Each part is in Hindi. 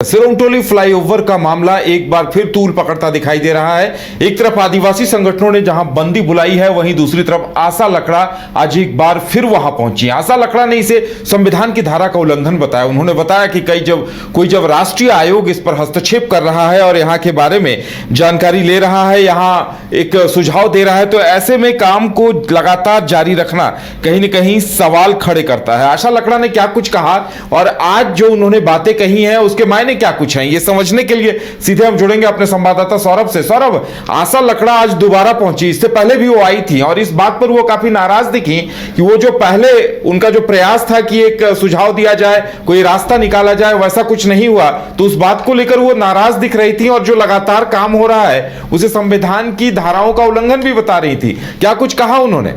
सिरोंटोली फ्लाईओवर का मामला एक बार फिर तूल पकड़ता दिखाई दे रहा है। एक तरफ आदिवासी संगठनों ने जहां बंदी बुलाई है, वहीं दूसरी तरफ आशा लकड़ा आज एक बार फिर वहां पहुंची। आशा लकड़ा ने इसे संविधान की धारा का उल्लंघन बताया। उन्होंने बताया कि जब राष्ट्रीय आयोग इस पर हस्तक्षेप कर रहा है और यहाँ के बारे में जानकारी ले रहा है, यहाँ एक सुझाव दे रहा है, तो ऐसे में काम को लगातार जारी रखना कहीं न कहीं सवाल खड़े करता है। आशा लकड़ा ने क्या कुछ कहा और आज जो उन्होंने बातें कही हैं उसके मायने क्या कुछ है, ये समझने के लिए सीधे हम जुड़ेंगे अपने संवाददाता सौरभ से। सौरभ, आशा लकड़ा आज दोबारा पहुंची, इससे पहले भी वो आई थी और इस बात पर वो काफी नाराज दिखी कि वो जो पहले उनका जो प्रयास था कि एक सुझाव दिया जाए, कोई रास्ता निकाला जाए, वैसा कुछ नहीं हुआ, तो उस बात को लेकर वो नाराज दिख रही थी और जो लगातार काम हो रहा है उसे संविधान की धाराओं का उल्लंघन भी बता रही थी। क्या कुछ कहा उन्होंने?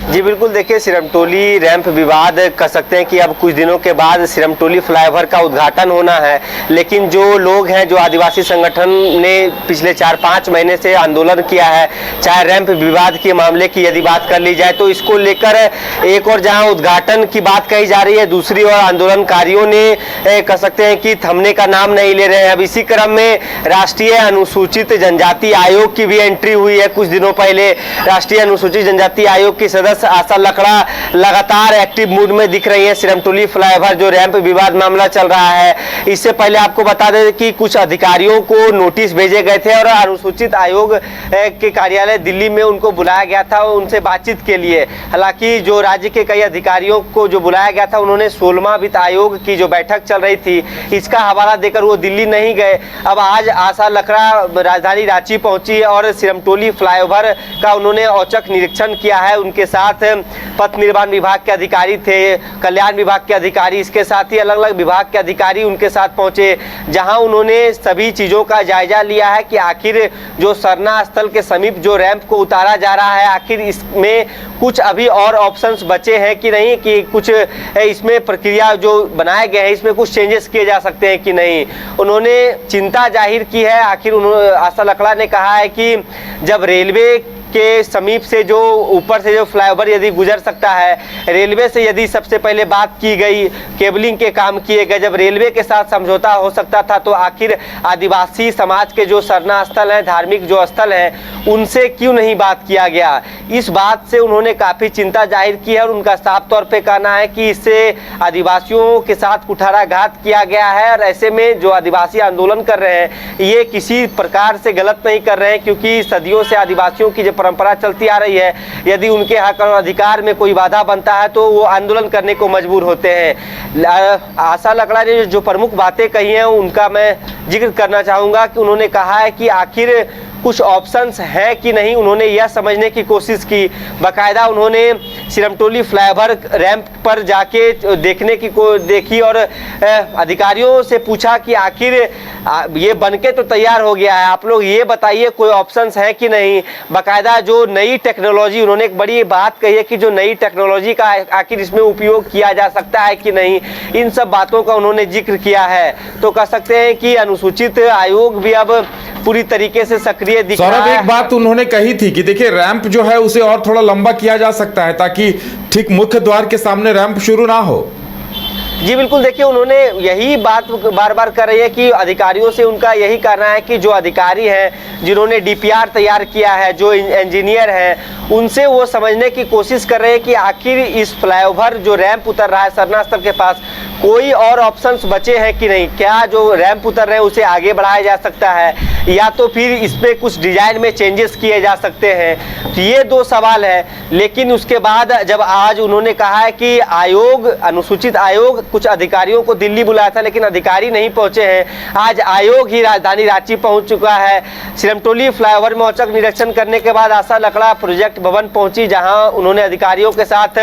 जी बिल्कुल, देखिए सिरमटोली रैंप विवाद कह सकते हैं कि अब कुछ दिनों के बाद सिरमटोली फ्लाईओवर का उद्घाटन होना है, लेकिन जो लोग हैं, जो आदिवासी संगठन ने पिछले 4-5 महीने से आंदोलन किया है, चाहे रैंप विवाद के मामले की यदि बात कर ली जाए तो इसको लेकर एक और जहां उद्घाटन की बात कही जा रही है, दूसरी ओर आंदोलनकारियों ने कह सकते हैं कि थमने का नाम नहीं ले रहे हैं। अब इसी क्रम में राष्ट्रीय अनुसूचित जनजाति आयोग की भी एंट्री हुई है। कुछ दिनों पहले राष्ट्रीय अनुसूचित जनजाति आयोग की सदस्य आशा लकड़ा लगातार एक्टिव मूड में दिख रही है। सिरमटोली फ्लाईओवर जो रैंप विवाद मामला चल रहा है, इससे पहले आपको बता दें कि कुछ अधिकारियों को नोटिस भेजे गए थे और अनुसूचित आयोग के कार्यालय दिल्ली में उनको बुलाया गया था उनसे बातचीत के लिए। हालांकि जो राज्य के कई अधिकारियों को जो बुलाया गया था, उन्होंने 16वां वित्त आयोग की जो बैठक चल रही थी इसका हवाला देकर वो दिल्ली नहीं गए। अब आज आशा लकड़ा राजधानी रांची पहुंची और सिरमटोली फ्लाईओवर का उन्होंने औचक निरीक्षण किया है। उनके साथ पथ निर्माण विभाग के अधिकारी थे, कल्याण विभाग के अधिकारी, इसके साथ ही अलग अलग विभाग के अधिकारी उनके साथ पहुंचे, जहां उन्होंने सभी चीज़ों का जायजा लिया है कि आखिर जो सरना स्थल के समीप जो रैंप को उतारा जा रहा है, आखिर इसमें कुछ अभी और ऑप्शंस बचे हैं कि नहीं, कि कुछ इसमें प्रक्रिया जो बनाए गए हैं इसमें कुछ चेंजेस किए जा सकते हैं कि नहीं। उन्होंने चिंता जाहिर की है। आखिर आशा लकड़ा ने कहा है कि जब रेलवे के समीप से जो ऊपर से जो फ्लाईओवर यदि गुजर सकता है, रेलवे से यदि सबसे पहले बात की गई, केबलिंग के काम किए गए, जब रेलवे के साथ समझौता हो सकता था, तो आखिर आदिवासी समाज के जो सरना स्थल हैं, धार्मिक जो स्थल हैं, उनसे क्यों नहीं बात किया गया। इस बात से उन्होंने काफ़ी चिंता जाहिर की है और उनका साफ तौर पे कहना है कि इससे आदिवासियों के साथ कुठाराघात किया गया है और ऐसे में जो आदिवासी आंदोलन कर रहे हैं ये किसी प्रकार से गलत नहीं कर रहे हैं, क्योंकि सदियों से आदिवासियों की जो परंपरा चलती आ रही है, यदि उनके हक और अधिकार में कोई बाधा बनता है तो वो आंदोलन करने को मजबूर होते हैं। आशा लकड़ा ने जो प्रमुख बातें कही हैं उनका मैं जिक्र करना चाहूँगा कि उन्होंने कहा है कि आखिर कुछ ऑप्शंस है कि नहीं, उन्होंने यह समझने की कोशिश की। बाकायदा उन्होंने सिरमटोली फ्लाईओवर रैंप पर जाके देखी और अधिकारियों से पूछा कि आखिर ये बनके तो तैयार हो गया है, आप लोग ये बताइए कोई ऑप्शंस है कि नहीं। बाकायदा जो नई टेक्नोलॉजी, उन्होंने एक बड़ी बात कही है कि जो नई टेक्नोलॉजी का आखिर इसमें उपयोग किया जा सकता है कि नहीं, इन सब बातों का उन्होंने जिक्र किया है। तो कह सकते हैं कि अनुसूचित आयोग भी अब पूरी तरीके से सक्रिय दिख रहा है। सौरभ, एक बात उन्होंने कही थी कि देखिए रैंप जो है उसे और थोड़ा लंबा किया जा सकता है ताकि ठीक मुख्य द्वार के सामने रैंप शुरू ना हो। जी बिल्कुल, देखिए उन्होंने यही बात बार बार कर रही है कि अधिकारियों से उनका यही कहना है कि जो अधिकारी हैं, जिन्होंने डीपीआर तैयार किया है, जो इंजीनियर हैं, उनसे वो समझने की कोशिश कर रहे हैं कि आखिर इस फ्लाईओवर जो रैंप उतर रहा है सरना स्थल के पास, कोई और ऑप्शंस बचे हैं कि नहीं। क्या जो रैंप उतर रहे हैं उसे आगे बढ़ाया जा सकता है या तो फिर इसमें कुछ डिजाइन में चेंजेस किए जा सकते हैं। तो ये दो सवाल है। लेकिन उसके बाद जब आज उन्होंने कहा है कि आयोग, अनुसूचित आयोग कुछ अधिकारियों को दिल्ली बुलाया था लेकिन अधिकारी नहीं पहुंचे हैं, आज आयोग ही राजधानी रांची पहुंच चुका है। सिरमटोली फ्लाईओवर में औचक निरीक्षण करने के बाद आशा लकड़ा प्रोजेक्ट भवन पहुंची, जहां उन्होंने अधिकारियों के साथ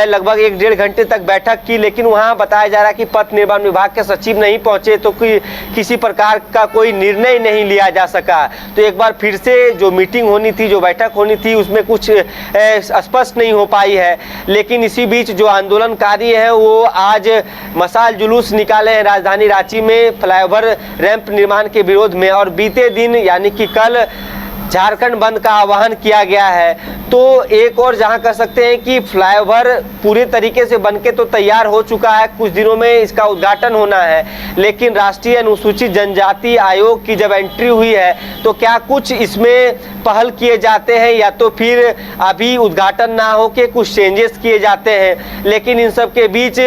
लगभग 1-1.5 घंटे तक बैठक की, लेकिन वहां बताया जा रहा है कि पथ निर्माण विभाग के सचिव नहीं पहुंचे तो किसी प्रकार का कोई निर्णय नहीं लिया जा सका। तो एक बार फिर से जो मीटिंग होनी थी, जो बैठक होनी थी, उसमें कुछ स्पष्ट नहीं हो पाई है। लेकिन इसी बीच जो आंदोलनकारी हैं वो आज मशाल जुलूस निकाले हैं राजधानी रांची में फ्लाईओवर रैंप निर्माण के विरोध में। और बीते दिन यानी कि कल झारखंड बंद का आह्वान किया गया है। तो एक और जहां कह सकते हैं कि फ्लाईओवर पूरे तरीके से बनके तो तैयार हो चुका है, कुछ दिनों में इसका उद्घाटन होना है, लेकिन राष्ट्रीय अनुसूचित जनजाति आयोग की जब एंट्री हुई है तो क्या कुछ इसमें पहल किए जाते हैं या तो फिर अभी उद्घाटन ना हो के कुछ चेंजेस किए जाते हैं। लेकिन इन सब के बीच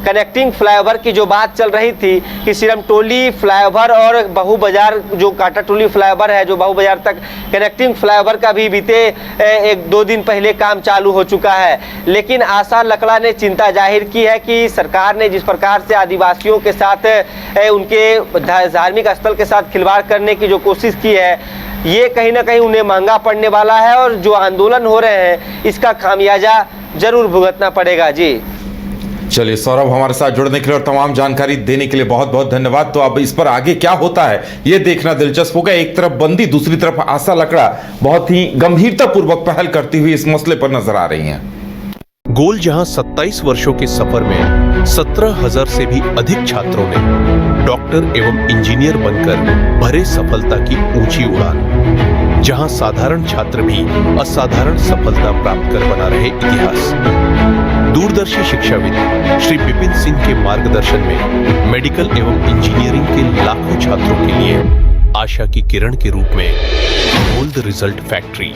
कनेक्टिंग फ्लाईओवर की जो बात चल रही थी कि सिरमटोली फ्लाईओवर और बहु बाजार जो काटाटोली फ्लाईओवर है, जो बहु बाजार तक कनेक्टिंग फ्लाईओवर का भी बीते 1-2 दिन पहले काम चालू हो चुका है। लेकिन आशा लकड़ा ने चिंता जाहिर की है कि सरकार ने जिस प्रकार से आदिवासियों के साथ उनके धार्मिक स्थल के साथ खिलवाड़ करने की जो कोशिश की है, ये कहीं ना कहीं उन्हें महंगा पड़ने वाला है और जो आंदोलन हो रहे हैं इसका खामियाजा जरूर भुगतना पड़ेगा। जी चलिए सौरभ, हमारे साथ जुड़ने के लिए और तमाम जानकारी देने के लिए बहुत बहुत धन्यवाद। तो अब इस पर आगे क्या होता है ये देखना दिलचस्प होगा। एक तरफ बंदी, दूसरी तरफ आशा लकड़ा बहुत ही गंभीरता पूर्वक पहल करती हुई इस मसले पर नजर आ रही हैं। गोल जहां 27 वर्षों के सफर में 17,000 से भी अधिक छात्रों ने डॉक्टर एवं इंजीनियर बनकर भरे सफलता की ऊंची उड़ान, जहां साधारण छात्र भी असाधारण सफलता प्राप्त कर बना रहे इतिहास। दूरदर्शी शिक्षाविद श्री विपिन सिंह के मार्गदर्शन में मेडिकल एवं इंजीनियरिंग के लाखों छात्रों के लिए आशा की किरण के रूप में गोल्ड रिजल्ट फैक्ट्री